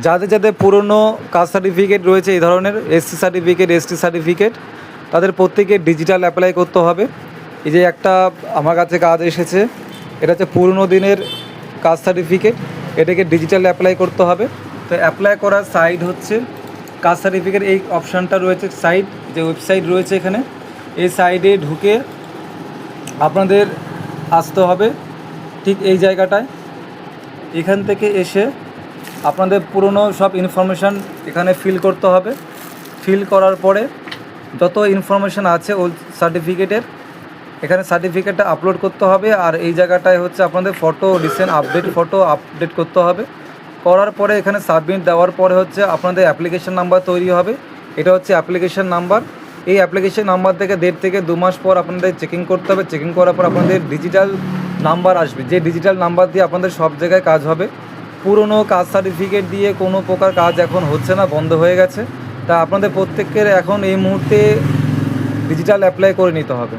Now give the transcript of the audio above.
যাদের যাদের পুরনো কাস্ট সার্টিফিকেট রয়েছে এই ধরনের এসসি সার্টিফিকেট, এসটি সার্টিফিকেট, তাদের প্রত্যেকে ডিজিটাল অ্যাপ্লাই করতে হবে। এই যে একটা আমার কাছে কাজ এসেছে, এটা হচ্ছে পুরনো দিনের কাস্ট সার্টিফিকেট, এটাকে ডিজিটাল অ্যাপ্লাই করতে হবে। তো অ্যাপ্লাই করার সাইট হচ্ছে কাস্ট সার্টিফিকেট, এই অপশানটা রয়েছে সাইট, যে ওয়েবসাইট রয়েছে এখানে, এই সাইটে ঢুকে আপনাদের আসতে হবে ঠিক এই জায়গাটায়। এখান থেকে এসে আপনাদের পুরনো সব ইনফরমেশান এখানে ফিল করতে হবে। ফিল করার পরে যত ইনফরমেশান আছে ওই সার্টিফিকেটের, এখানে সার্টিফিকেটটা আপলোড করতে হবে। আর এই জায়গাটায় হচ্ছে আপনাদের ফটো, রিসেন্ট ফটো আপডেট করতে হবে। করার পরে এখানে সাবমিট দেওয়ার পরে হচ্ছে আপনাদের অ্যাপ্লিকেশান নাম্বার তৈরি হবে। এটা হচ্ছে অ্যাপ্লিকেশান নাম্বার। এই অ্যাপ্লিকেশান নাম্বার থেকে 1.5 থেকে 2 মাস পর আপনাদের চেকিং করতে হবে। চেকিং করার পর আপনাদের ডিজিটাল নাম্বার আসবে, যে ডিজিটাল নাম্বার দিয়ে আপনাদের সব জায়গায় কাজ হবে। পুরনো কাস্ট সার্টিফিকেট দিয়ে কোনো প্রকার কাজ এখন হচ্ছে না, বন্ধ হয়ে গেছে। তা আপনাদের প্রত্যেকের এখন এই মুহূর্তে ডিজিটাল অ্যাপ্লাই করে নিতে হবে।